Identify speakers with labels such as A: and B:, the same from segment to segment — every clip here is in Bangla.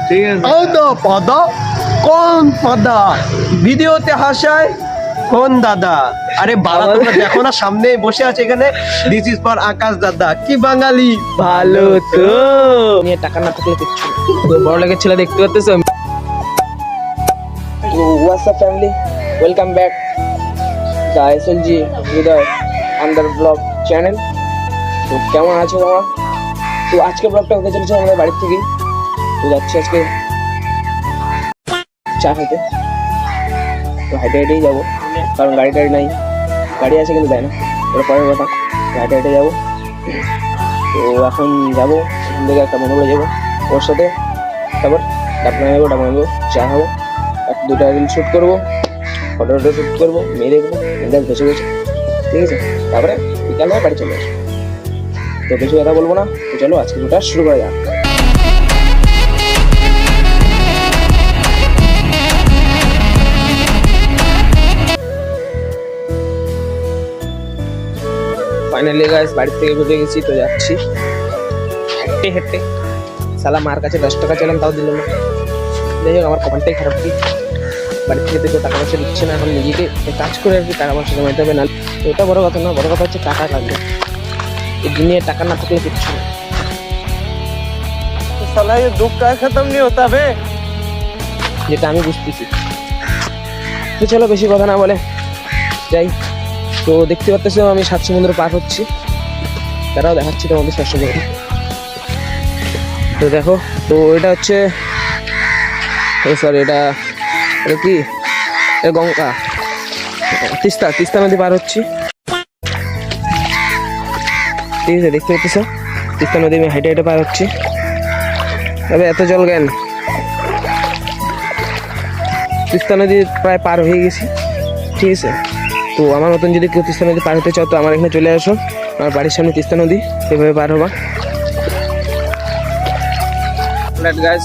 A: ঠিক আছে।
B: আদা পাদা কোন পাদা, ভিডিওতে হাসায় কোন দাদা। আরে বাবা তোমরা দেখো না, সামনে বসে আছে এখানে, দিস ইজ ফর আকাশ দাদা। কি বাঙালি,
A: ভালো তো নিয়ে টাকা না থাকলে কিচ্ছু না। তো বড় লোকের ছেলে দেখতে পাচ্তেছো। তো WhatsApp family, welcome back the SLG Hridoy under blog channel. তো কেমন আছো তোমরা? তো আজকে ব্লগটা হতে চলেছে আমাদের বাড়ির থেকেই। তো যাচ্ছি আজকে চা খেতে। তো হাইটে হাইটেই যাবো, কারণ গাড়ি টাড়ি নাই। গাড়ি আছে কিন্তু দেয় না, এটা পরের কথা। হাইটে হাইটে যাবো। তো এখন যাবো, এখান থেকে একটা মনে করে যাবো ওর সাথে। তারপর ডাকনা নেবো, ডাকনা নেবো, চা খাবো, এক দুটা রিল শ্যুট করবো, ফটো টটো শ্যুট করবো, মেয়ে দেখবো, মেয়েদের বেছে বেছে, ঠিক আছে। তারপরে বিকালে বাড়ি চলে আসবো। তো বেশি কথা বলবো না, তো চলো আজকে দুটা শুরু করা যাক। ফাইনালি গাইস বাড়ি থেকে বেরিয়ে গেছি। তো যাচ্ছি হেঁটে হেঁটে। সালা মার কাছে 10 টাকা চাইলাম, তাও দিল না। যাই হোক, আমার কপালটাই খারাপ। কি বাড়ি থেকে তো টাকা পয়সা দিচ্ছে না, এখন নিজেকে কাজ করে আর কি টাকা পয়সা জমাইতে হবে। না তো ওটা বড় কথা না, বড় কথা হচ্ছে টাকা লাগবে। এই দুনিয়ায় টাকা না থাকলে কিচ্ছু না।
B: साला ये दुख का खत्म नहीं होता बे।
A: যেটা আমি বুঝতেছি। তো চলো বেশি কথা না বলে যাই। তো দেখতে পাচ্ছি আমি 7 সমুদ্র পার হচ্ছি, তারাও দেখাচ্ছি তোমাদের 7 সমুদ্র। তো দেখো, তো এটা হচ্ছে সরি, এটা এটা কি, এটা গঙ্গা, তিস্তা, তিস্তা নদী পার হচ্ছি, ঠিক আছে। দেখতে পাচ্ছ তিস্তা নদী আমি হেঁটে হেঁটে পার হচ্ছি। তবে এত জল জ্ঞান, তিস্তা নদী প্রায় পার হয়ে গেছি, ঠিক আছে। তো আমার মতন যদি কেউ তিস্তা নদী পার হতে চাও, তো আমার এখানে চলে আসো। আমার বাড়ির সামনে তিস্তা নদী, সেভাবে পার হবা। গাছ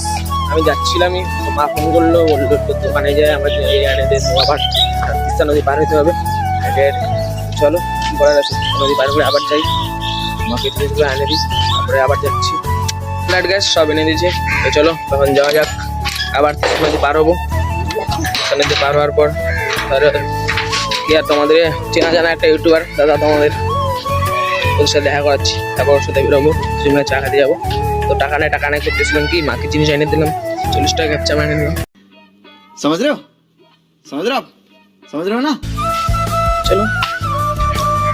A: আমি যাচ্ছিলামই, মা ফোন করলো, বললো দোকানে যায় আমরা এনে দেয়। তো আবার তিস্তা নদী পার হতে হবে। চলো কি করার আছে, নদী পার করে আবার যাই, মাকে জিনিসগুলো এনে দিই, তারপরে আবার যাচ্ছি। ফ্ল্যাট গ্যাস সব এনে দিয়েছে। তো চলো তখন যাওয়া যাক, আবার তিস্তা নদী পার হবো। তিস্তা নদী পার হওয়ার পর কি আর তোমাদের চেনা জানা একটা ইউটিউবার দাদা, তোমাদের ওর সাথে দেখা করাচ্ছি। তারপর ওর সাথে বেরোবো, সেখানে চা খেতে যাবো। তো টাকা নাই করতেছিলাম কি, মাকে জিনিস এনে দিলাম, 40 টাকা ক্যাপচা এনে দিলাম।
B: समझ रहे हो, समझ रहे हो आप, समझ रहे हो ना।
A: চলো,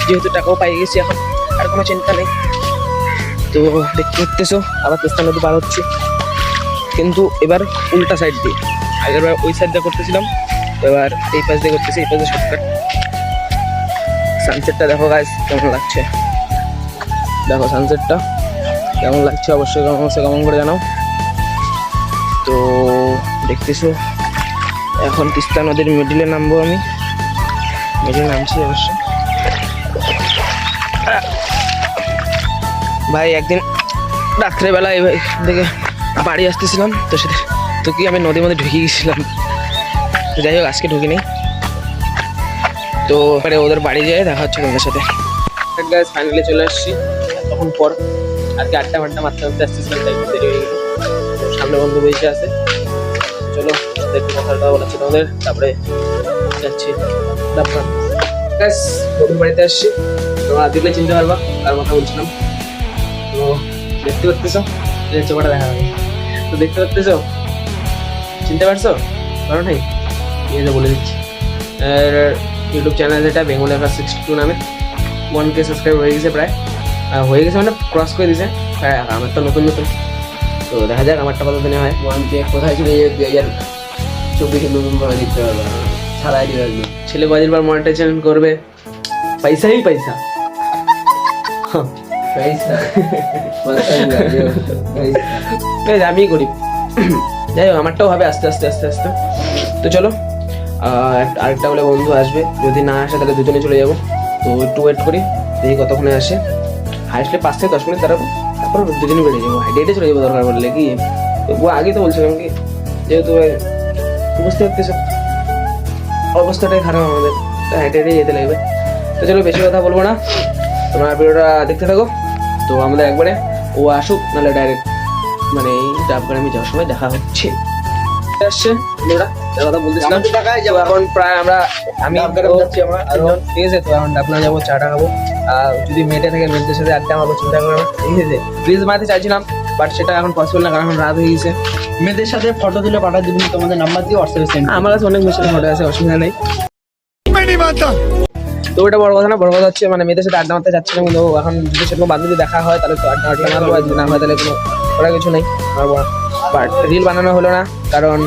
A: যেহেতু টাকাও পাই গেছি, এখন আর কোনো চিন্তা নেই। তো দেখতে দেখতেছো আবার তিস্তা নদী পার হচ্ছে, কিন্তু এবার উল্টা সাইড দিয়ে। আগের বার ওই সাইড দিয়ে করতেছিলাম, এবার এই পাশ দিয়ে করতেছি, এই পাশে শর্টকাট। সানসেটটা দেখো গাইস কেমন লাগছে, দেখো সানসেটটা কেমন লাগছে, অবশ্যই কেমন করে জানাও। তো দেখতেছো এখন তিস্তা নদীর মিডিলে নামবো আমি, মিডিলে নামছি অবশ্য। ভাই একদিন রাত্রেবেলায় ভাই দেখে বাড়ি আসতেছিলাম, তো সেটা তো কি আমি নদীর মধ্যে ঢুকে গেছিলাম। যাই হোক, আজকে ঢুকিনি। তো এবারে ওদের বাড়ি যেয়ে দেখা হচ্ছে তোমাদের সাথে। ফাইনালি চলে আসছি তখন পর, আজকে 8টা ঘন্টা মারতে আসতেছিলাম, তাই দেরি হয়ে গেল। তো সামনে বন্ধু বসে আছে, চলো একটু কথাটা বলাচ্ছি তোমাদের, তারপরে যাচ্ছি ডাবগ্রাম। নতুন বাড়িতে আসছি, তোমরা দেখলে চিনতে পারবা তার কথা বলছিলাম। তো দেখতে পাচ্তেছো চোখটা দেখা যাবে, তো দেখতে পাচ্তেছো, চিনতে পারছো? কারণ নাই এই যে বলে দিচ্ছি, ইউটিউব চ্যানেল যেটা বেঙ্গল এভার 62 নামে 1K সাবস্ক্রাইব হয়ে গেছে, প্রায় হয়ে গেছে মানে ক্রস করে দিয়েছে প্রায়। আমার তো নতুন, তো দেখা যাক আমারটা কত দিনে হয়।
B: 1K কোথায় ছিল, 2024 নভেম্বর দিতে হবে, ছাড়াই দিবে।
A: ছেলে বাজির পর মনিটাইজেশন করবে, পয়সাই পয়সা। আমি করি, যাই হোক আমারটাও হবে আস্তে আস্তে আস্তে আস্তে। তো চলো, আরেকটা বলে বন্ধু আসবে, যদি না আসে তাহলে দুজনে চলে যাবো। তো একটু ওয়েট করি, দেখি কতক্ষণে আসে। হাইস্টলি 5 থেকে 10 মিনিট দাঁড়াবো, তারপর দুজনে বেরিয়ে যাবো, হেঁটে চলে যাবো দরকার পড়লে। কি ও আগে তো বলছিলাম কি, যেহেতু বুঝতে পারতেছ অবস্থাটাই খারাপ আমাদের, হেঁটে যেতে লাগবে। তো চলো বেশি কথা বলবো না, তোমরা ভিডিওটা দেখতে থাকো। তো আমাদের একবারে ও আসুক, নাহলে ডাইরেক্ট মানে এই ডাবগ্রামে যাওয়ার সময় দেখা হচ্ছে। আসছে বন্ধুরা, যার কথা বলতেছিলাম, তো এখন প্রায় আমি
B: ডাবগ্রাম যাচ্ছি আমরা
A: আরো, ঠিক আছে। তো এখন ডাবগ্রাম যাবো, চাটা খাবো, আর যদি মেয়েটা থেকে মেয়েদের সাথে আড্ডা মারবো, চিন্তা করবো, ঠিক আছে। রিলস বানাতে চাইছিলাম, বাট সেটা এখন পসিবল না, কারণ এখন রাত হয়ে গেছে।
B: মেয়েদের সাথে ফটো দিলে পাঠা দিবেন, তোমাদের নাম্বার দিয়ে হোয়াটসঅ্যাপে সেন্ড।
A: আমার কাছে অনেক মেয়ের ফটো আছে, অসুবিধা নেই। তো ওটা বড় কথা না, বড় কথা হচ্ছে মানে মেয়েদের সাথে আড্ডা মারতে যাচ্ছিলাম, কিন্তু এখন যদি সেরকম বান্ধবী দেখা হয় তাহলে তো আড্ডা মারবো, আর যদি না হয় তাহলে কোনো করার কিছু নেই, মারবো না। বাট রিল বানানো হলো না, কারণ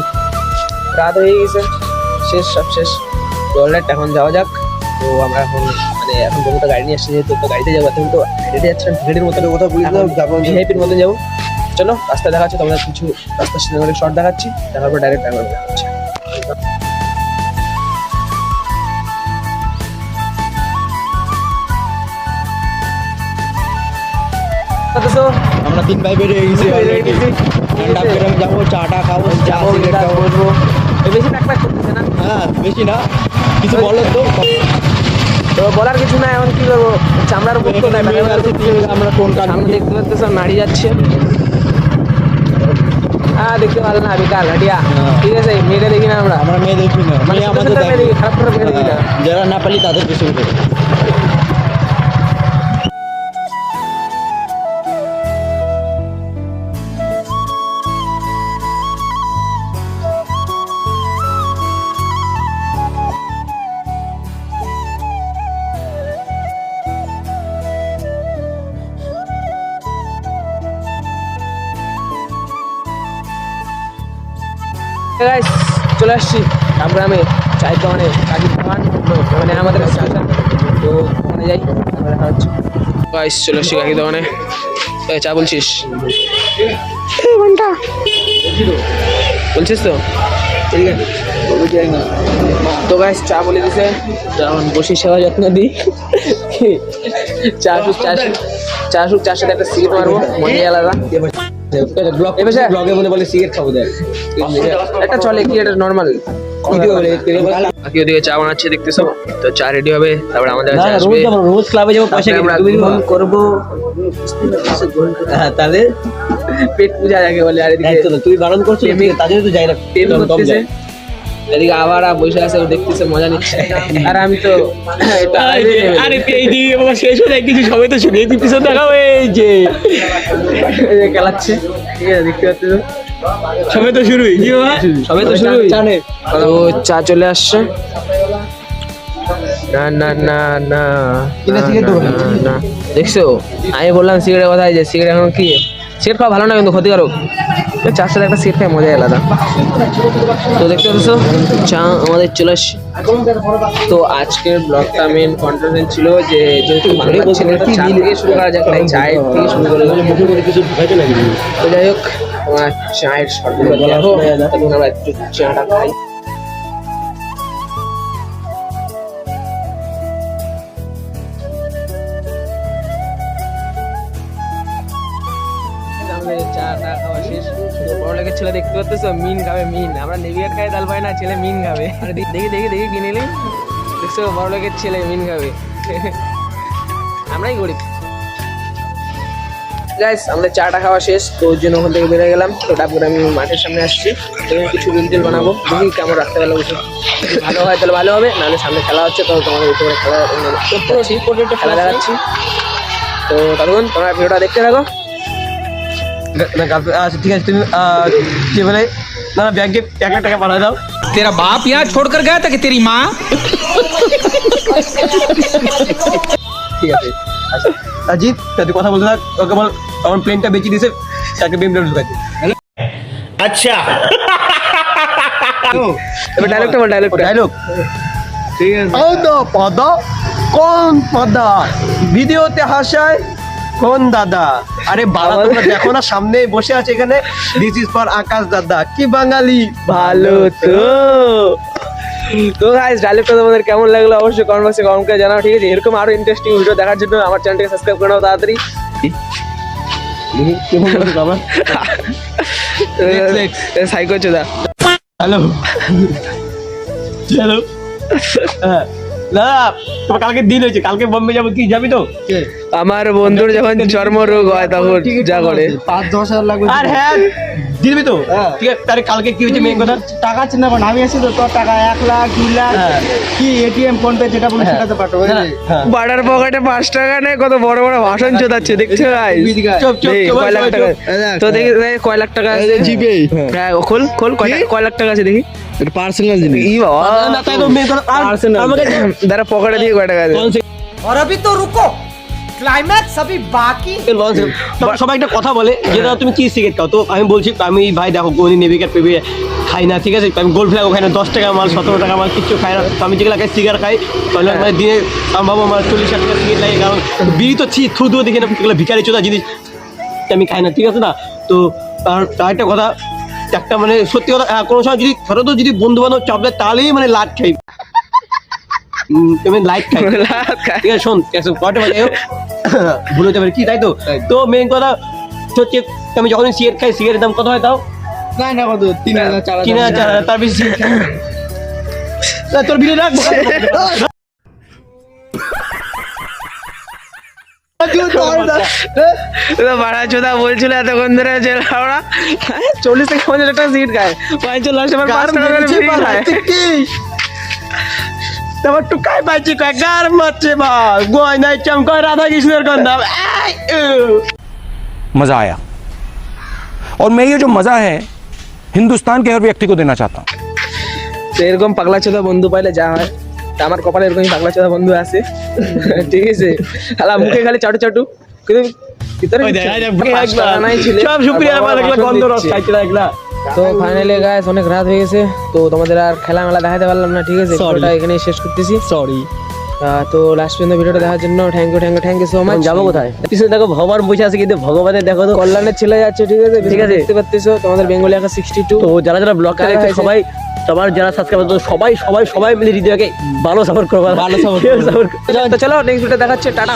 A: রাত হয়ে গেছে, শেষ, সব শেষ। তো অলরাইট এখন যাওয়া যাক। তো আমরা এখন মানে এখন বন্ধুটা গাড়ি নিয়ে আসছে, যেহেতু তো গাড়িতে যাবো, এখন তো হেঁটে যাচ্ছিলাম, হেঁটের মতো কোথাও ভিআইপির মতো যাবো। চলো রাস্তা দেখাচ্ছি তোমাদের, কিছু রাস্তার সিনেমাটিক শর্ট দেখাচ্ছি, দেখার পর ডাইরেক্ট ড্রাইভার দেখাচ্ছি।
B: আমরা 3 ভাই বেরিয়ে গেছি অলরেডি। ডাবগ্রাম যাবো, চাটা খাবো,
A: যাবো, বসবো। বেশি টাকা করতেছে না?
B: হ্যাঁ বেশি না, কিছু বলো তো।
A: তো বলার কিছু না, এখন কি করবো, চামড়ার উপর তো দেয়,
B: আমরা কোন কাজ
A: সামনে দেখতে পাচ্ছ নাড়ি যাচ্ছে। হ্যাঁ দেখতে পারলো না বিকাল হাটিয়া, ঠিক আছে। মেয়েটা দেখি না আমরা,
B: আমরা মেয়ে দেখি না,
A: মানে
B: মেয়ে আমাদের
A: মেয়ে দেখি, খারাপ খারাপ মেয়ে দেখি না।
B: যারা না পালি তাদের পিছনে করি।
A: গাইস চলে আসছি ডাবগ্রামে, চায়ের দোকানে, কাকির দোকান, মানে আমাদের স্টেশন। তো ওখানে যাই, তারপরে দেখা হচ্ছে। গাইস চলে আসছি কাকির দোকানে। এই চা বলছিস? বলছিস তো, ঠিক আছে। তো গাইস চা বলে দিছে, এখন বসে সেবা যত্ন দিই। চা শুক চার সাথে একটা সিগারেট মারবো, মজাই আলাদা।
B: ব্লগে বলে সিগারেট খাবো, দেখ
A: একটা চলে কি, এটা নর্মাল। বাকি ওদিকে চা বানাচ্ছে দেখতেছো, তো চা রেডি হবে, তারপরে আমাদের কাছে আসবে।
B: রোজ ক্লাবে যাবো, পয়সা
A: আমরা গ্রহণ করবো।
B: হ্যাঁ তাহলে
A: পেট পূজা যাকে বলে। আর এদিকে
B: তুই বারণ করছিস, তাদের তো যাই না,
A: প্রেম করতেছে, এদিকে আবার বসে আছে, ও দেখতেছে, মজা নিচ্ছে। আর আমি তো
B: আরে এই দিকে বাবা শেষ হয়ে যায় কিছু, সবাই তো শুনে তুই পিছন দেখাও, এই যে
A: খেলাচ্ছে, ঠিক আছে, দেখতে পাচ্ছ তো,
B: সবাই তো শুরুই, কি বাবা
A: সবাই তো শুরুই। তো চা চলে আসছে। না না না না না, দেখছো আমি বললাম সিগারেটের কথা, যে সিগারেট এখন কি, সিগারেট খাওয়া ভালো না কিন্তু ক্ষতিকারক। চার সাথে একটা সিগারেট খাই মজাই আলাদা। তো দেখতে পাচ্ছ চা আমাদের চলে আসছে। তো আজকের ব্লগটা মেন কন্টেন্ট ছিল যে যেহেতু বাংলা ছেলেটা চা থেকে শুরু করা যাক, তাই চায়ের থেকে শুরু করে তো যাই হোক, তোমার চায়ের শর্টগুলো দেখো, তখন আমরা একটু চাটা খাই। চাটা খাওয়া শেষ। তো বড় লোকের ছেলে দেখতে পাচ্ছ মিন খাবে, মিন। আমরা নেভিয়ার খাই, ডাল পাই না, ছেলে মিন খাবে। আরে দেখি দেখি দেখি কিনে নিই, দেখছো বড় লোকের ছেলে মিন খাবে। আমরাই গরিব। গাইস আমাদের চাটা খাওয়া শেষ, তো ওর জন্য ওখান থেকে বেরিয়ে গেলাম। তো তারপরে আমি মাঠের সামনে আসছি, এখানে কিছু রিল টিল বানাবো, দেখি কেমন রাত্রেবেলা বসে। ভালো হয় তাহলে ভালো হবে, নাহলে সামনে খেলা হচ্ছে, তো তোমাদের উপরে খেলা খেলা দেখাচ্ছি। তো ততক্ষণ তোমরা ভিডিওটা দেখতে থাকো।
B: আচ্ছা ঠিক আছে, তুমি কি বলে না ব্যাংকে 1 লাখ টাকা পাঠিয়ে দাও।
C: तेरा बाप यहाँ छोड़कर गया था कि तेरी माँ?
B: ঠিক আছে আচ্ছা অজিত, তুই কথা বলতে থাক, ওকে বল আমার প্লেনটা বেঁচে দিয়েছে, তাকে বিএমডব্লিউ ঢুকাইতে।
C: अच्छा
A: এবার ডায়লগটা বল,
B: ডায়লগ ঠিক আছে। পদা কোন পদা, ভিডিওতে হাসায় কোন দাদা? আরে বাবা তোমরা দেখো না, সামনে বসে আছে এখানে, দিস ইজ ফর আকাশ দাদা। কি বাঙালি
A: ভালো তো। তো গাইস ডায়লগটা তোমাদের কেমন লাগলো অবশ্যই কমেন্ট বক্সে কমেন্ট করে জানাও, ঠিক আছে। এরকম আরো ইন্টারেস্টিং ভিডিও দেখার জন্য আমার চ্যানেলটাকে সাবস্ক্রাইব করে নাও তাড়াতাড়ি। সাইকো চোদা।
B: হ্যালো হ্যালো, না তোমার কালকে দিন হয়েছে, কালকে বোম্বে যাবো, কি যাবি তো?
A: আমার বন্ধুর যখন চর্মরোগ হয় তখন যা করে
D: 5-10 হাজার লাগবে।
B: আর হ্যাঁ দিবি তো, ঠিক আছে। তাহলে কালকে কি হয়েছে মেন কথা,
D: টাকা চিন্তা কর, আমি আছি তো, তোর টাকা 1 লাখ 2 লাখ কি এটিএম ফোন পে যেটা বলি সেটাতে পাঠাবো।
A: বাড়ার পকেটে 5 টাকা নেই, কত বড় বড় ভাষণ চোদাচ্ছে দেখছো ভাই।
B: চুপ চুপ
A: দেখি
B: চুপ,
A: কয় লাখ টাকা তো দেখি দেখি কয় লাখ টাকা আছে জিপে। হ্যাঁ খোল খোল কয় লাখ টাকা আছে দেখি।
D: এটা পার্সোনাল জিনিস।
A: ই বাবা
B: না তাই তো মেন কথা, আর আমাকে
A: দাঁড়া পকেটে দিয়ে কয় টাকা আছে।
E: और अभी तो रुको, क्लाइमैक्स अभी बाकी।
B: সবাই একটা কথা বলে যে দাদা তুমি কি সিগারেট খাও, তো আমি বলছি আমি ভাই দেখো কোনদিন নেভিকেট পেবে খাই না, ঠিক আছে। আমি গোল্ড ফ্ল্যাগ খাই না, 10 টাকা মাল 17 টাকা মাল কিচ্ছু খাই না। তো আমি যেগুলো খাই সিগারেট খাই, তাহলে মানে দিনে আমি ভাবো আমার 40 টাকা সিগারেট লাগে, কারণ বিড়ি তো থু থু দেখে না, এগুলো ভিখারি চোদা জিনিস আমি খাই না, ঠিক আছে না। তো আর একটা কথা, একটা মানে সত্যি কথা, কোনো সময় যদি ধরো তো যদি বন্ধু বান্ধব চাপ দেয় তাহলেই মানে লাট খাই, লাইট খাই, ঠিক আছে। শোন কয়টা বাজে ভুল হতে পারে কি, তাই তো। তো মেন কথা হচ্ছে আমি যখন সিগারেট খাই, সিগারেটের দাম কত হয় তাও
D: না কত 3,000 4,000
B: 3,000 তার বেশি তোর ভিডিও রাখবো।
A: বাড়া চোদা বলছিল এতক্ষণ ধরে যে ওরা 40 থেকে 50 টাকা সিট খায়, 5 লাখ টাকা 5 টাকা করে ফ্রি খায়।
B: তারপর টুকাই পাইছি কয় গার মারছে বা গয়নায় চমকায় রাধা কৃষ্ণের গন্ধা।
F: मज़ा आया और मैं ये जो मज़ा है हिंदुस्तान के हर व्यक्ति को देना चाहता हूँ।
A: তো এরকম পাগলা চোদা বন্ধু পাইলে যা হয়, তা আমার কপালে এরকমই পাগলা চোদা বন্ধু আছে, ঠিক আছে। খালা মুখে খালি চাটু চাটু, কিন্তু ভিতরে নাই ছিল।
B: সব সুপ্রিয়া আমার লাগলা গন্ধ রস খাইতে লাগলা।
A: তো ফাইনালি গাইস অনেক রাত হয়ে গেছে, তো তোমাদের আর খেলা মেলা দেখাতে পারলাম না, ঠিক আছে। ভিডিওটা এখানেই শেষ করতেছি,
B: সরি।
A: তো লাস্ট পর্যন্ত ভিডিওটা দেখার জন্য থ্যাংক ইউ সো মাচ।
B: যাবো কোথায়? পিছনে দেখো ভগবান বসে আছে, কিন্তু ভগবানের দেখো তো
A: কল্যাণের ছেলে যাচ্ছে, ঠিক আছে।
B: ঠিক আছে।
A: দেখতে পাচ্ছো তোমাদের বেঙ্গলি আঁকা 62।
B: তো যারা যারা ব্লগটা দেখছে সবাই, সবার যারা সাবস্ক্রাইব করতে সবাই সবাই সবাই মিলে হৃদয়কে ভালো সাপোর্ট করো, ভালো সাপোর্ট।
A: তো চলো নেক্সট ভিডিও দেখাচ্ছে, টাটা।